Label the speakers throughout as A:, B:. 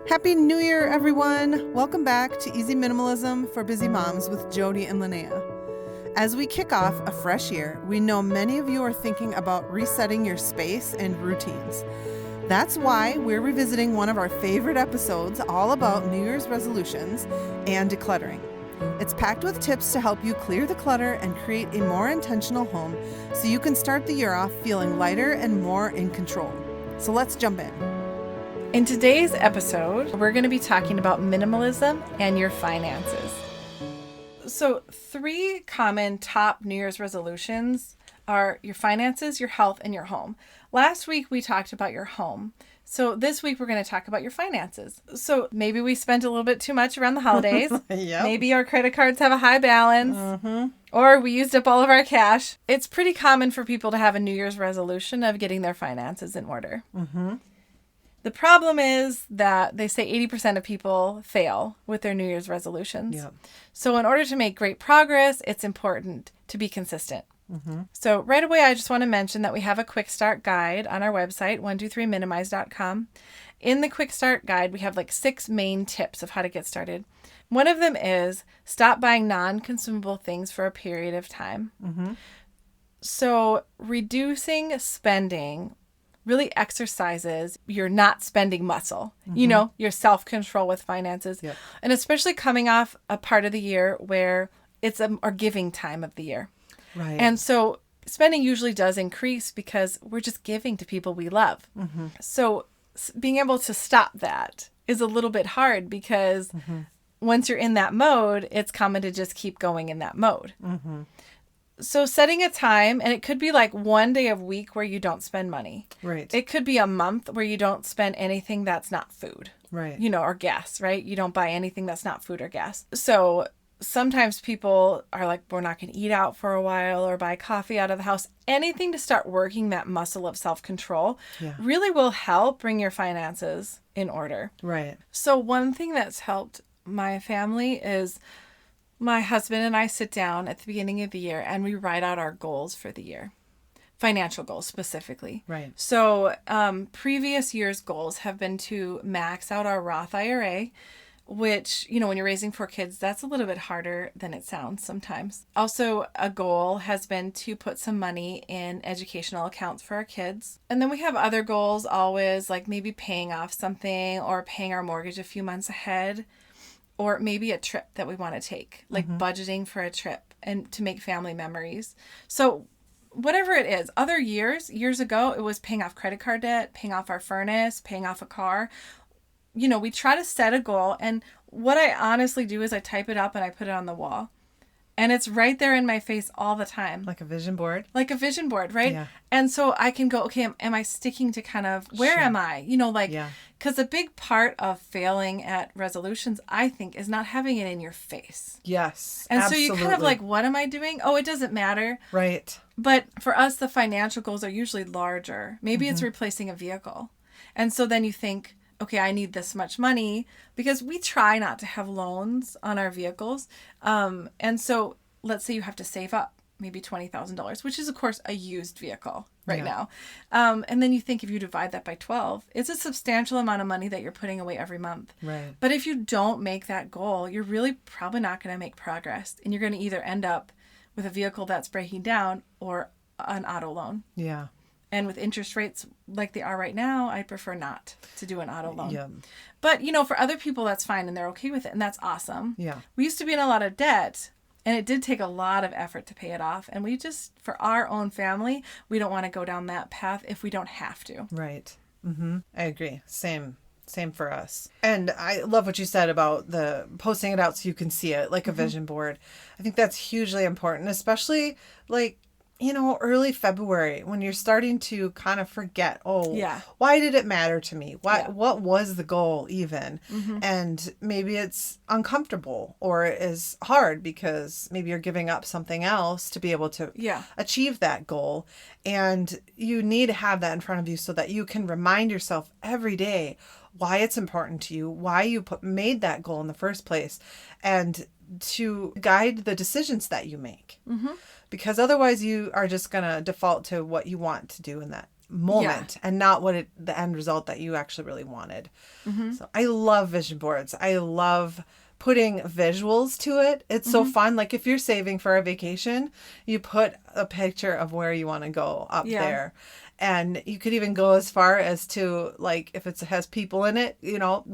A: Happy New Year, everyone! Welcome back to Easy Minimalism for Busy Moms with Jody and Linnea. As we kick off a fresh year, we know many of you are thinking about resetting your space and routines. That's why we're revisiting one of our favorite episodes all about New Year's resolutions and decluttering. It's packed with tips to help you clear the clutter and create a more intentional home so you can start the year off feeling lighter and more in control. So let's jump in.
B: In today's episode, we're going to be talking about minimalism and your finances. So 3 common top New Year's resolutions are your finances, your health, and your home. Last week, we talked about your home. So this week, we're going to talk about your finances. So maybe we spent a little bit too much around the holidays.
A: Yep.
B: Maybe our credit cards have a high balance. Or we used up all of our cash. It's pretty common for people to have a New Year's resolution of getting their finances in order. The problem is that they say 80% of people fail with their New Year's resolutions.
A: Yep.
B: So in order to make great progress, it's important to be consistent. So right away, I just want to mention that we have a quick start guide on our website, 123minimize.com. In the quick start guide, we have 6 main tips of how to get started. One of them is stop buying non-consumable things for a period of time. So reducing spending really exercises your not spending muscle, your self-control with finances.
A: Yep.
B: And especially coming off a part of the year where it's our giving time of the year.
A: Right.
B: And so spending usually does increase because we're just giving to people we love. So being able to stop that is a little bit hard because once you're in that mode, it's common to just keep going in that mode. So setting a time, and it could be one day a week where you don't spend money.
A: Right.
B: It could be a month where you don't spend anything that's not food.
A: Right.
B: Or gas, right? You don't buy anything that's not food or gas. So sometimes people are like, we're not going to eat out for a while or buy coffee out of the house. Anything to start working that muscle of self-control really will help bring your finances in order.
A: Right.
B: So one thing that's helped my family is my husband and I sit down at the beginning of the year and we write out our goals for the year. Financial goals specifically.
A: Right.
B: So previous year's goals have been to max out our Roth IRA, which, when you're raising 4 kids, that's a little bit harder than it sounds sometimes. Also, a goal has been to put some money in educational accounts for our kids. And then we have other goals always, like maybe paying off something or paying our mortgage a few months ahead. Or maybe a trip that we want to take, like budgeting for a trip and to make family memories. So whatever it is, other years ago, it was paying off credit card debt, paying off our furnace, paying off a car. We try to set a goal. And what I honestly do is I type it up and I put it on the wall. And it's right there in my face all the time.
A: Like a vision board?
B: Like a vision board, right?
A: Yeah.
B: And so I can go, okay, am I sticking to kind of, where am I? Because a big part of failing at resolutions, I think, is not having it in your face.
A: Yes,
B: And
A: absolutely.
B: so you kind of what am I doing? Oh, it doesn't matter.
A: Right.
B: But for us, the financial goals are usually larger. Maybe it's replacing a vehicle. And so then you think, okay, I need this much money because we try not to have loans on our vehicles. And so let's say you have to save up maybe $20,000, which is, of course, a used vehicle right now. And then you think if you divide that by 12, it's a substantial amount of money that you're putting away every month.
A: Right.
B: But if you don't make that goal, you're really probably not going to make progress. And you're going to either end up with a vehicle that's breaking down or an auto loan.
A: Yeah.
B: And with interest rates like they are right now, I prefer not to do an auto loan.
A: Yeah.
B: But, for other people, that's fine and they're okay with it. And that's awesome.
A: Yeah.
B: We used to be in a lot of debt and it did take a lot of effort to pay it off. And we just, for our own family, we don't want to go down that path if we don't have to.
A: Right. I agree. Same for us. And I love what you said about the posting it out so you can see it like a vision board. I think that's hugely important, especially early February when you're starting to kind of forget, why did it matter to me? What was the goal even? And maybe it's uncomfortable or it is hard because maybe you're giving up something else to be able to achieve that goal. And you need to have that in front of you so that you can remind yourself every day why it's important to you, why you made that goal in the first place, and to guide the decisions that you make. Because otherwise you are just going to default to what you want to do in that moment and not the end result that you actually really wanted. So I love vision boards. I love putting visuals to it. It's so fun. Like if you're saving for a vacation, you put a picture of where you want to go up there. And you could even go as far as to, like, if it has people in it,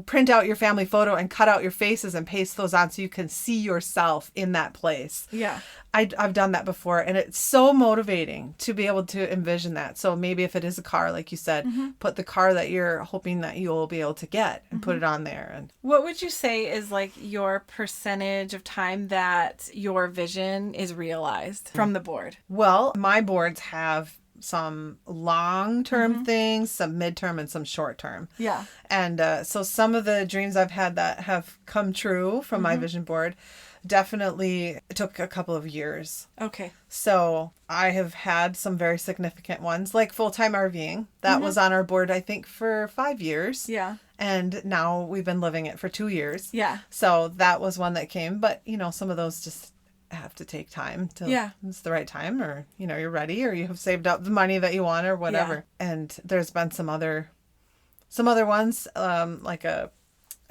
A: print out your family photo and cut out your faces and paste those on so you can see yourself in that place.
B: Yeah.
A: I've done that before, and it's so motivating to be able to envision that. So maybe if it is a car, like you said, put the car that you're hoping that you'll be able to get and put it on there. And
B: what would you say is like your percentage of time that your vision is realized from the board?
A: Well, my boards have some long-term things, some mid-term, and some short-term.
B: Yeah.
A: And so some of the dreams I've had that have come true from my vision board definitely took a couple of years.
B: Okay.
A: So I have had some very significant ones, like full-time RVing. That was on our board, I think, for 5 years.
B: Yeah.
A: And now we've been living it for 2 years.
B: Yeah.
A: So that was one that came. But, some of those just have to take time till it's the right time, or you're ready, or you have saved up the money that you want, or whatever. And there's been some other ones, like a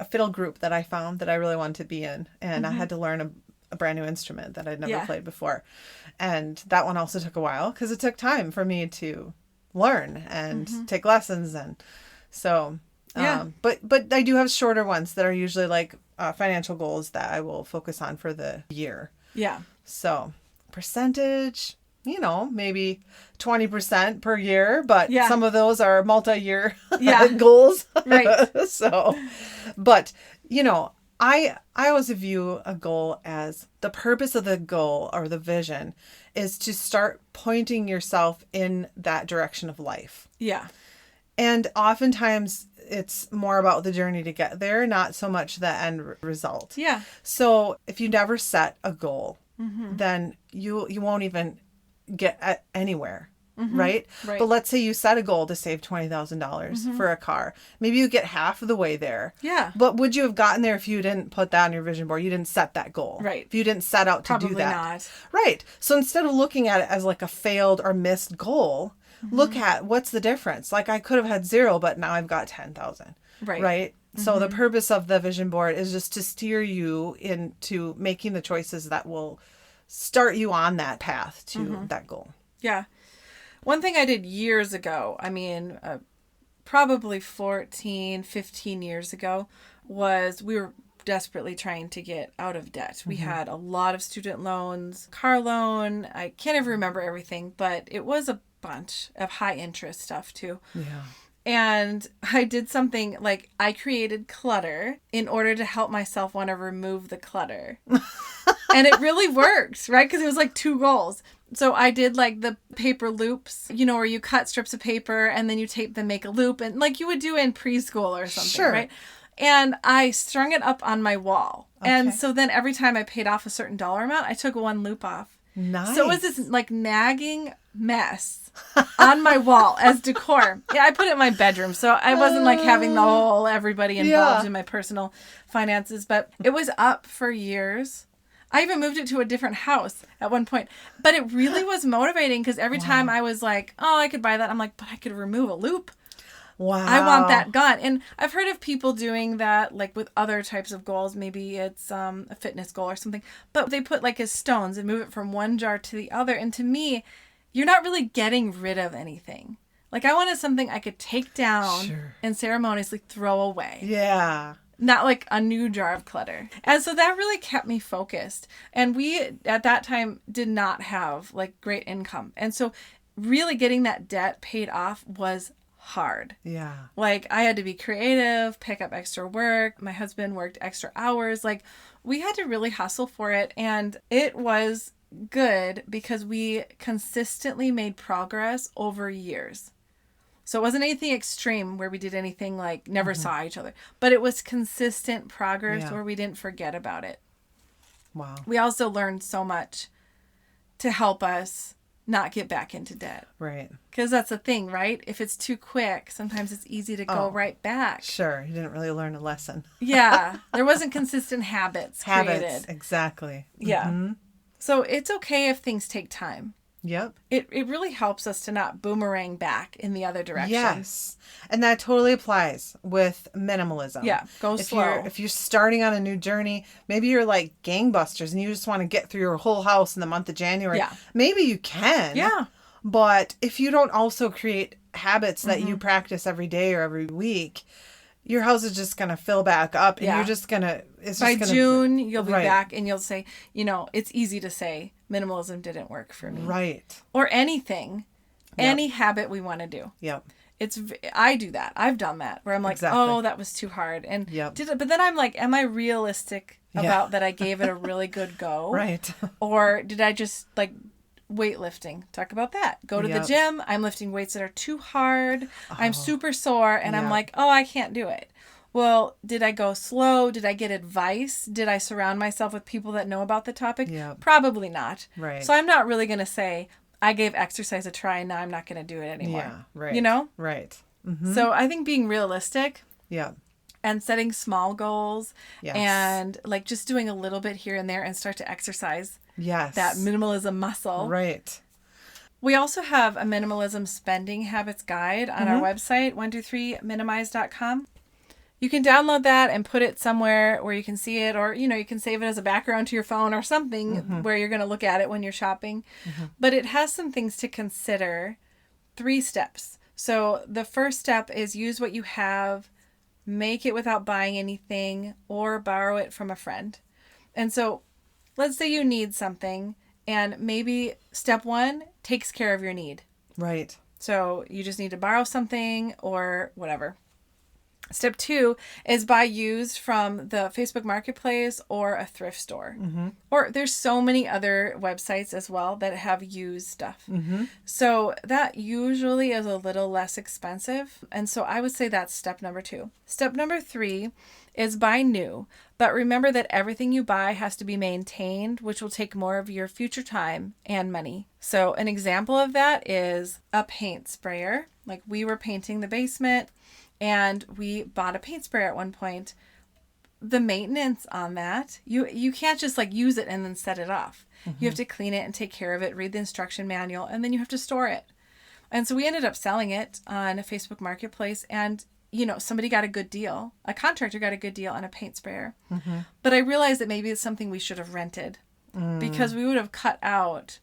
A: fiddle group that I found that I really wanted to be in, and I had to learn a brand new instrument that I'd never played before, and that one also took a while because it took time for me to learn and take lessons. And so but I do have shorter ones that are usually like financial goals that I will focus on for the year.
B: Yeah.
A: So percentage, maybe 20% per year, but some of those are multi-year goals.
B: Right.
A: So, but, I always view a goal as the purpose of the goal or the vision is to start pointing yourself in that direction of life.
B: Yeah.
A: And oftentimes it's more about the journey to get there, not so much the end result.
B: Yeah.
A: So if you never set a goal, then you won't even get anywhere, right? But let's say you set a goal to save $20,000 for a car. Maybe you get half of the way there.
B: Yeah.
A: But would you have gotten there if you didn't put that on your vision board? You didn't set that goal.
B: Right.
A: If you didn't set out to
B: Probably
A: do that.
B: not.
A: Right. So instead of looking at it as like a failed or missed goal, look at what's the difference. Like I could have had 0, but now I've got 10,000.
B: Right.
A: Right. So the purpose of the vision board is just to steer you into making the choices that will start you on that path to that goal.
B: Yeah. One thing I did years ago, probably 14, 15 years ago, was we were desperately trying to get out of debt. We had a lot of student loans, car loan. I can't even remember everything, but it was a bunch of high interest stuff too.
A: Yeah.
B: And I did something like I created clutter in order to help myself want to remove the clutter. And it really worked, right? Because it was like 2 goals. So I did like the paper loops, where you cut strips of paper and then you tape them, make a loop, and like you would do in preschool or something, right? And I strung it up on my wall. Okay. And so then every time I paid off a certain dollar amount, I took 1 loop off.
A: Nice.
B: So it was this like nagging mess on my wall as decor. Yeah, I put it in my bedroom. So I wasn't like having the whole everybody involved in my personal finances, but it was up for years. I even moved it to a different house at one point. But it really was motivating because every time I was like, oh, I could buy that. I'm like, but I could remove a loop.
A: Wow.
B: I want that gone. And I've heard of people doing that, like with other types of goals. Maybe it's a fitness goal or something. But they put like as stones and move it from one jar to the other. And to me, you're not really getting rid of anything. Like I wanted something I could take down and ceremoniously throw away.
A: Yeah.
B: Not like a new jar of clutter. And so that really kept me focused. And we, at that time, did not have like great income. And so really getting that debt paid off was hard.
A: Yeah.
B: Like I had to be creative, pick up extra work. My husband worked extra hours. Like we had to really hustle for it. And it was good because we consistently made progress over years. So it wasn't anything extreme where we did anything like never saw each other, but it was consistent progress where we didn't forget about it.
A: Wow.
B: We also learned so much to help us not get back into debt.
A: Right.
B: Because that's the thing, right? If it's too quick, sometimes it's easy to go right back.
A: Sure. You didn't really learn a lesson.
B: Yeah. There wasn't consistent habits created.
A: Exactly.
B: Yeah. So it's okay if things take time.
A: Yep.
B: It really helps us to not boomerang back in the other direction.
A: Yes. And that totally applies with minimalism.
B: Yeah, go slow.
A: If you're starting on a new journey, maybe you're like gangbusters and you just want to get through your whole house in the month of January.
B: Yeah.
A: Maybe you can.
B: Yeah.
A: But if you don't also create habits that you practice every day or every week, your house is just going to fill back up and you're just going to...
B: By June, you'll be back and you'll say, it's easy to say minimalism didn't work for me.
A: Right.
B: Or anything, any habit we want to do.
A: Yep.
B: I do that. I've done that where I'm like, oh, that was too hard. And but then I'm like, am I realistic about that I gave it a really good go?
A: Right.
B: Or did I just like weightlifting? Talk about that. Go to the gym. I'm lifting weights that are too hard. I'm super sore and I'm like, oh, I can't do it. Well, did I go slow? Did I get advice? Did I surround myself with people that know about the topic? Probably not.
A: Right.
B: So I'm not really going to say, I gave exercise a try and now I'm not going to do it anymore.
A: Yeah, right.
B: You know?
A: Right. Mm-hmm.
B: So I think being realistic.
A: Yeah.
B: And setting small goals. Yes. And like just doing a little bit here and there and start to exercise.
A: Yes.
B: That minimalism muscle.
A: Right.
B: We also have a minimalism spending habits guide on our website, 123minimize.com. You can download that and put it somewhere where you can see it, or, you can save it as a background to your phone or something where you're going to look at it when you're shopping. But it has some things to consider, 3 steps. So the first step is use what you have, make it without buying anything, or borrow it from a friend. And so let's say you need something and maybe step 1 takes care of your need.
A: Right.
B: So you just need to borrow something or whatever. Step 2 is buy used from the Facebook Marketplace or a thrift store. Or there's so many other websites as well that have used stuff. So that usually is a little less expensive. And so I would say that's step number 2. Step number 3 is buy new. But remember that everything you buy has to be maintained, which will take more of your future time and money. So an example of that is a paint sprayer. Like we were painting the basement and we bought a paint sprayer at one point. The maintenance on that, you can't just like use it and then set it off. You have to clean it and take care of it, read the instruction manual, and then you have to store it. And so we ended up selling it on a Facebook Marketplace, and somebody got a good deal. A contractor got a good deal on a paint sprayer. But I realized that maybe it's something we should have rented because we would have cut out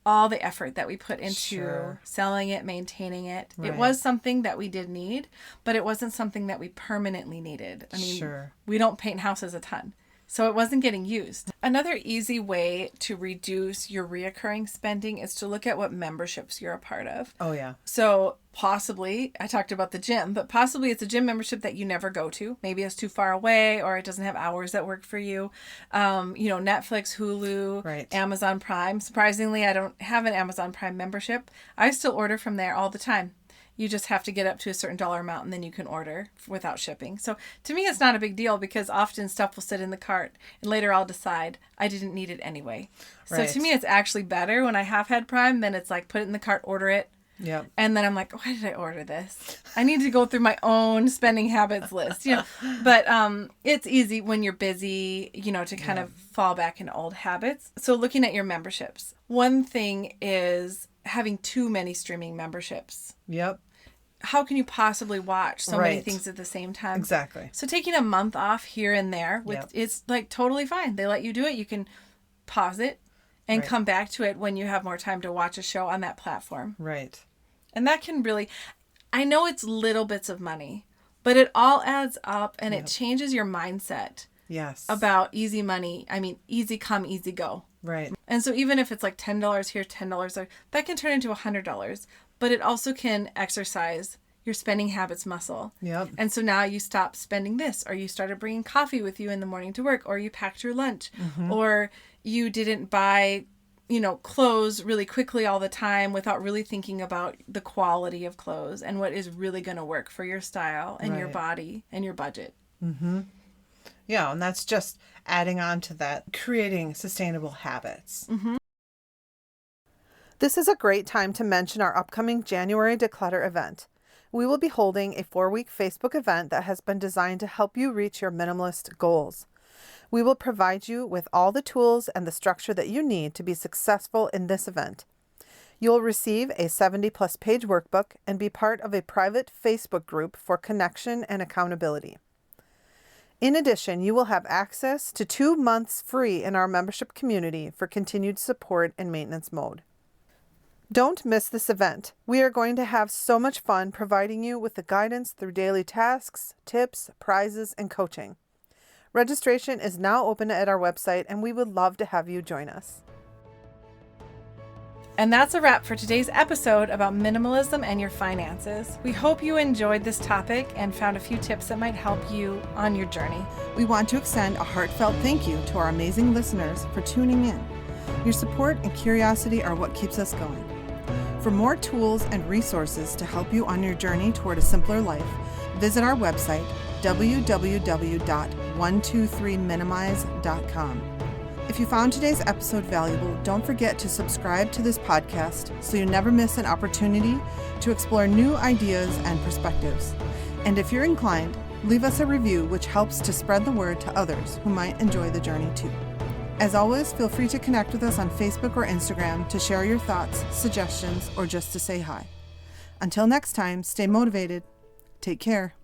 B: all the effort that we put into selling it, maintaining it. Right. It was something that we did need, but it wasn't something that we permanently needed. I mean, we don't paint houses a ton. So it wasn't getting used. Another easy way to reduce your reoccurring spending is to look at what memberships you're a part of. Oh, yeah. So possibly, I talked about the gym, but possibly it's a gym membership that you never go to. Maybe it's too far away or it doesn't have hours that work for you. Netflix, Hulu, Amazon Prime. Surprisingly, I don't have an Amazon Prime membership. I still order from there all the time. You just have to get up to a certain dollar amount and then you can order without shipping. So to me, it's not a big deal because often stuff will sit in the cart and later I'll decide I didn't need it anyway. Right. So to me, it's actually better when I have had Prime, then it's like put it in the cart, order it. Yep. And then I'm like, why did I order this? I need to go through my own spending habits list, But it's easy when you're busy, to kind of fall back into old habits. So looking at your memberships. One thing is having too many streaming memberships. Yep. How can you possibly watch so many things at the same time? Exactly. So taking a month off here and there, it's like totally fine. They let you do it. You can pause it and come back to it when you have more time to watch a show on that platform. Right. And that can really, I know it's little bits of money, but it all adds up and it changes your mindset. Yes. About easy money. I mean, easy come, easy go. Right. And so even if it's like $10 here, $10 there, that can turn into $100. But it also can exercise your spending habits muscle. Yep. And so now you stop spending this, or you started bringing coffee with you in the morning to work, or you packed your lunch, or you didn't buy, clothes really quickly all the time without really thinking about the quality of clothes and what is really going to work for your style and your body and your budget. Mm-hmm.
A: Yeah, and that's just adding on to that, creating sustainable habits. Mm-hmm. This is a great time to mention our upcoming January Declutter event. We will be holding a 4-week Facebook event that has been designed to help you reach your minimalist goals. We will provide you with all the tools and the structure that you need to be successful in this event. You will receive a 70-plus page workbook and be part of a private Facebook group for connection and accountability. In addition, you will have access to 2 months free in our membership community for continued support in maintenance mode. Don't miss this event. We are going to have so much fun providing you with the guidance through daily tasks, tips, prizes, and coaching. Registration is now open at our website, and we would love to have you join us.
B: And that's a wrap for today's episode about minimalism and your finances. We hope you enjoyed this topic and found a few tips that might help you on your journey.
A: We want to extend a heartfelt thank you to our amazing listeners for tuning in. Your support and curiosity are what keeps us going. For more tools and resources to help you on your journey toward a simpler life, visit our website, www.123minimize.com. If you found today's episode valuable, don't forget to subscribe to this podcast so you never miss an opportunity to explore new ideas and perspectives. And if you're inclined, leave us a review, which helps to spread the word to others who might enjoy the journey too. As always, feel free to connect with us on Facebook or Instagram to share your thoughts, suggestions, or just to say hi. Until next time, stay motivated. Take care.